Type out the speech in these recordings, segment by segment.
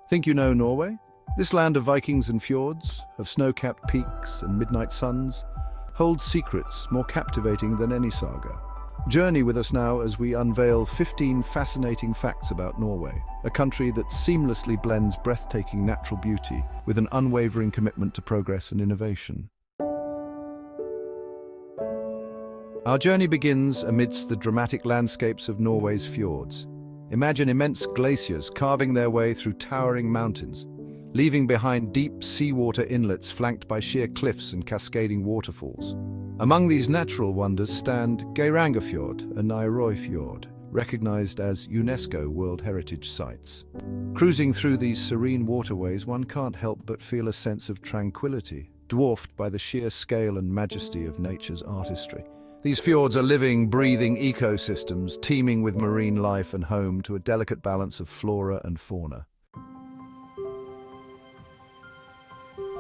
Think you know Norway? This land of Vikings and fjords, of snow-capped peaks and midnight suns, holds secrets more captivating than any saga. Journey with us now as we unveil 15 fascinating facts about Norway, a country that seamlessly blends breathtaking natural beauty with an unwavering commitment to progress and innovation. Our journey begins amidst the dramatic landscapes of Norway's fjords. Imagine immense glaciers carving their way through towering mountains, leaving behind deep seawater inlets flanked by sheer cliffs and cascading waterfalls. Among these natural wonders stand Geirangerfjord and Nærøyfjord, recognized as UNESCO World Heritage Sites. Cruising through these serene waterways, one can't help but feel a sense of tranquility, dwarfed by the sheer scale and majesty of nature's artistry. These fjords are living, breathing ecosystems, teeming with marine life and home to a delicate balance of flora and fauna.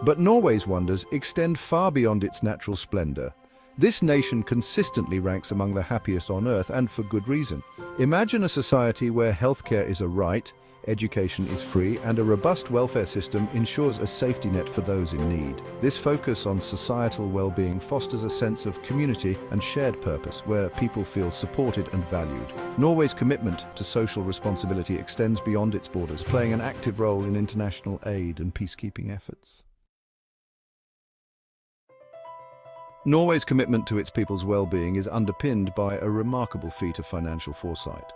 But Norway's wonders extend far beyond its natural splendor. This nation consistently ranks among the happiest on Earth, and for good reason. Imagine a society where healthcare is a right, education is free, and a robust welfare system ensures a safety net for those in need. This focus on societal well-being fosters a sense of community and shared purpose, where people feel supported and valued. Norway's commitment to social responsibility extends beyond its borders, playing an active role in international aid and peacekeeping efforts. Norway's commitment to its people's well-being is underpinned by a remarkable feat of financial foresight.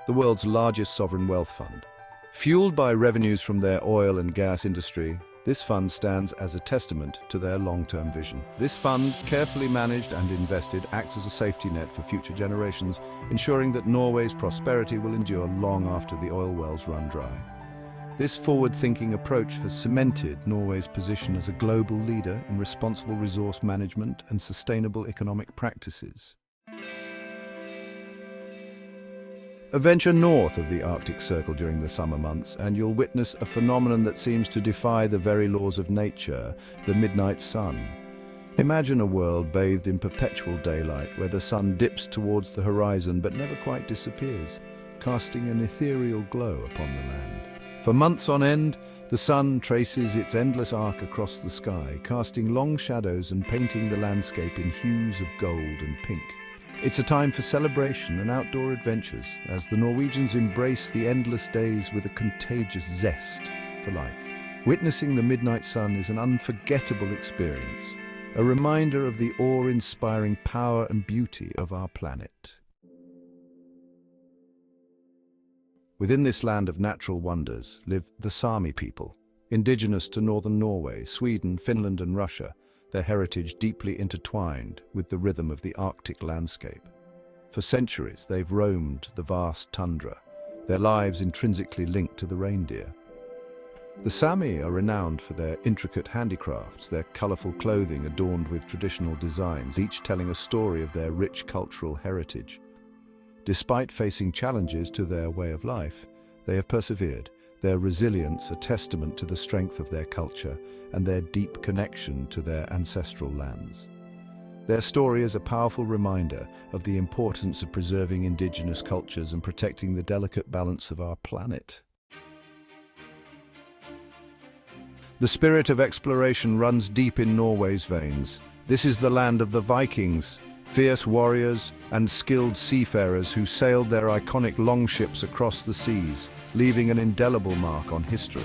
The world's largest sovereign wealth fund. Fueled by revenues from their oil and gas industry, this fund stands as a testament to their long-term vision. This fund, carefully managed and invested, acts as a safety net for future generations, ensuring that Norway's prosperity will endure long after the oil wells run dry. This forward-thinking approach has cemented Norway's position as a global leader in responsible resource management and sustainable economic practices. Venture north of the Arctic Circle during the summer months, and you'll witness a phenomenon that seems to defy the very laws of nature, the midnight sun. Imagine a world bathed in perpetual daylight, where the sun dips towards the horizon but never quite disappears, casting an ethereal glow upon the land. For months on end, the sun traces its endless arc across the sky, casting long shadows and painting the landscape in hues of gold and pink. It's a time for celebration and outdoor adventures, as the Norwegians embrace the endless days with a contagious zest for life. Witnessing the midnight sun is an unforgettable experience, a reminder of the awe-inspiring power and beauty of our planet. Within this land of natural wonders live the Sámi people, indigenous to northern Norway, Sweden, Finland and Russia, their heritage deeply intertwined with the rhythm of the Arctic landscape. For centuries, they've roamed the vast tundra, their lives intrinsically linked to the reindeer. The Sámi are renowned for their intricate handicrafts, their colorful clothing adorned with traditional designs, each telling a story of their rich cultural heritage. Despite facing challenges to their way of life, they have persevered, their resilience a testament to the strength of their culture and their deep connection to their ancestral lands. Their story is a powerful reminder of the importance of preserving indigenous cultures and protecting the delicate balance of our planet. The spirit of exploration runs deep in Norway's veins. This is the land of the Vikings, fierce warriors and skilled seafarers who sailed their iconic longships across the seas, leaving an indelible mark on history.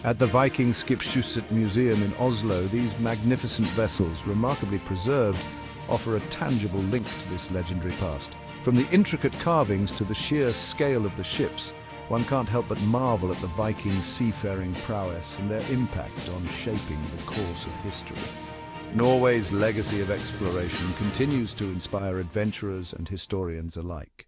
At the Viking Skipshuset Museum in Oslo, these magnificent vessels, remarkably preserved, offer a tangible link to this legendary past. From the intricate carvings to the sheer scale of the ships, one can't help but marvel at the Vikings' seafaring prowess and their impact on shaping the course of history. Norway's legacy of exploration continues to inspire adventurers and historians alike.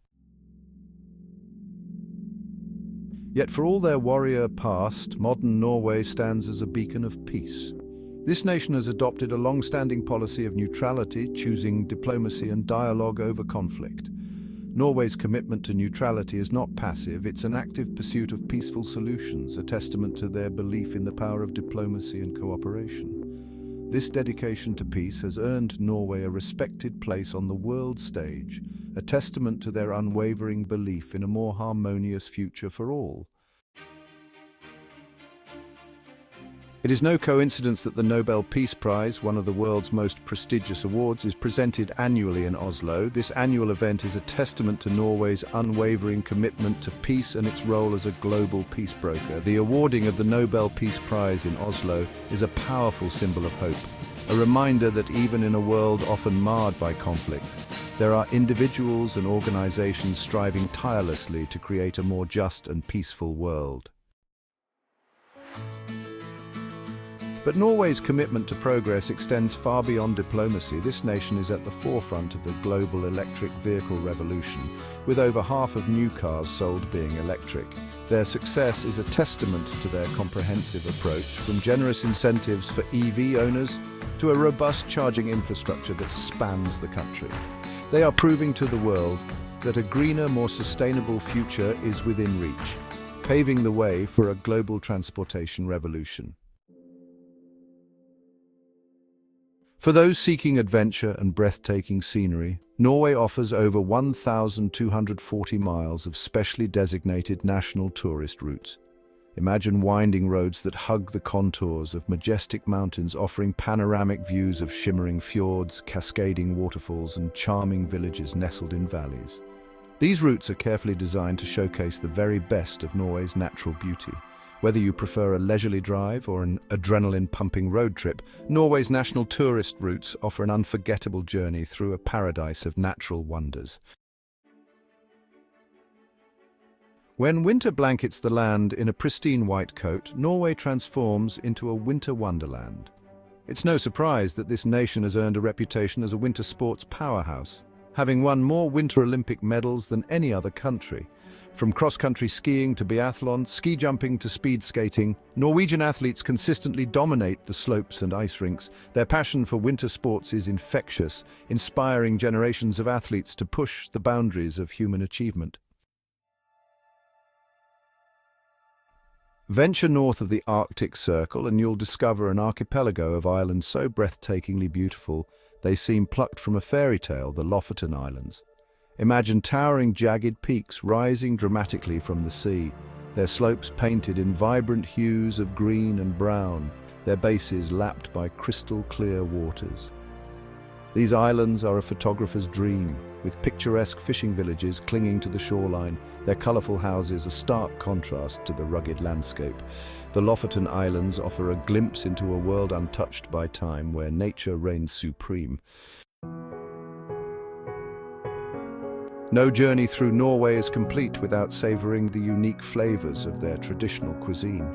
Yet for all their warrior past, modern Norway stands as a beacon of peace. This nation has adopted a long-standing policy of neutrality, choosing diplomacy and dialogue over conflict. Norway's commitment to neutrality is not passive, it's an active pursuit of peaceful solutions, a testament to their belief in the power of diplomacy and cooperation. This dedication to peace has earned Norway a respected place on the world stage, a testament to their unwavering belief in a more harmonious future for all. It is no coincidence that the Nobel Peace Prize, one of the world's most prestigious awards, is presented annually in Oslo. This annual event is a testament to Norway's unwavering commitment to peace and its role as a global peace broker. The awarding of the Nobel Peace Prize in Oslo is a powerful symbol of hope, a reminder that even in a world often marred by conflict, there are individuals and organizations striving tirelessly to create a more just and peaceful world. But Norway's commitment to progress extends far beyond diplomacy. This nation is at the forefront of the global electric vehicle revolution, with over half of new cars sold being electric. Their success is a testament to their comprehensive approach, from generous incentives for EV owners to a robust charging infrastructure that spans the country. They are proving to the world that a greener, more sustainable future is within reach, paving the way for a global transportation revolution. For those seeking adventure and breathtaking scenery, Norway offers over 1,240 miles of specially designated national tourist routes. Imagine winding roads that hug the contours of majestic mountains, offering panoramic views of shimmering fjords, cascading waterfalls, and charming villages nestled in valleys. These routes are carefully designed to showcase the very best of Norway's natural beauty. Whether you prefer a leisurely drive or an adrenaline-pumping road trip, Norway's national tourist routes offer an unforgettable journey through a paradise of natural wonders. When winter blankets the land in a pristine white coat, Norway transforms into a winter wonderland. It's no surprise that this nation has earned a reputation as a winter sports powerhouse, having won more Winter Olympic medals than any other country. From cross-country skiing to biathlon, ski jumping to speed skating, Norwegian athletes consistently dominate the slopes and ice rinks. Their passion for winter sports is infectious, inspiring generations of athletes to push the boundaries of human achievement. Venture north of the Arctic Circle and you'll discover an archipelago of islands so breathtakingly beautiful they seem plucked from a fairy tale, the Lofoten Islands. Imagine towering jagged peaks rising dramatically from the sea, their slopes painted in vibrant hues of green and brown, their bases lapped by crystal-clear waters. These islands are a photographer's dream, with picturesque fishing villages clinging to the shoreline, their colourful houses a stark contrast to the rugged landscape. The Lofoten Islands offer a glimpse into a world untouched by time, where nature reigns supreme. No journey through Norway is complete without savouring the unique flavours of their traditional cuisine.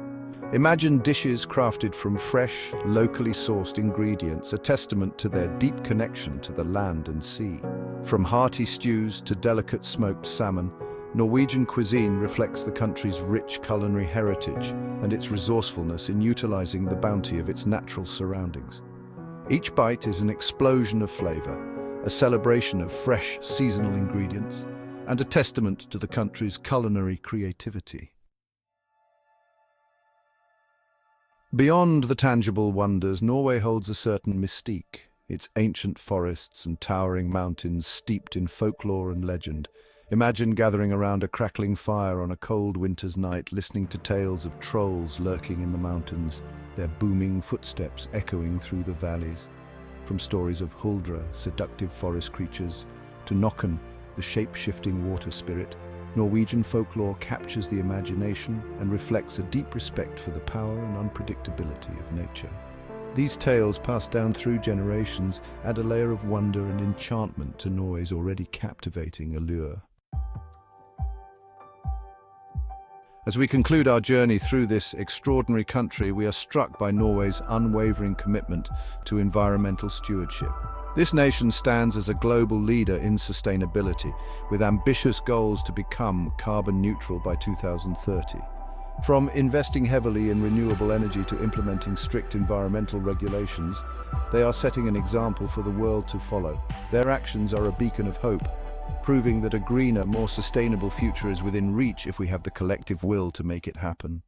Imagine dishes crafted from fresh, locally sourced ingredients, a testament to their deep connection to the land and sea. From hearty stews to delicate smoked salmon, Norwegian cuisine reflects the country's rich culinary heritage and its resourcefulness in utilising the bounty of its natural surroundings. Each bite is an explosion of flavour, a celebration of fresh, seasonal ingredients, and a testament to the country's culinary creativity. Beyond the tangible wonders, Norway holds a certain mystique, its ancient forests and towering mountains steeped in folklore and legend. Imagine gathering around a crackling fire on a cold winter's night, listening to tales of trolls lurking in the mountains, their booming footsteps echoing through the valleys. From stories of Huldra, seductive forest creatures, to Nokken, the shape-shifting water spirit, Norwegian folklore captures the imagination and reflects a deep respect for the power and unpredictability of nature. These tales, passed down through generations, add a layer of wonder and enchantment to Norway's already captivating allure. As we conclude our journey through this extraordinary country, we are struck by Norway's unwavering commitment to environmental stewardship. This nation stands as a global leader in sustainability, with ambitious goals to become carbon neutral by 2030. From investing heavily in renewable energy to implementing strict environmental regulations, they are setting an example for the world to follow. Their actions are a beacon of hope, proving that a greener, more sustainable future is within reach if we have the collective will to make it happen.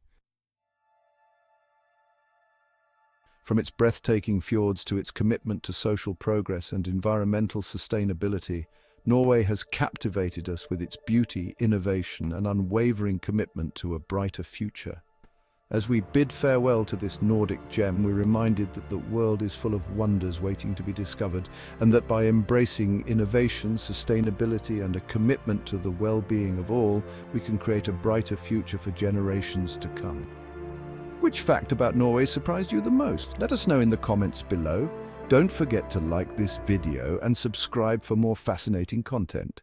From its breathtaking fjords to its commitment to social progress and environmental sustainability, Norway has captivated us with its beauty, innovation, and unwavering commitment to a brighter future. As we bid farewell to this Nordic gem, we're reminded that the world is full of wonders waiting to be discovered, and that by embracing innovation, sustainability, and a commitment to the well-being of all, we can create a brighter future for generations to come. Which fact about Norway surprised you the most? Let us know in the comments below. Don't forget to like this video and subscribe for more fascinating content.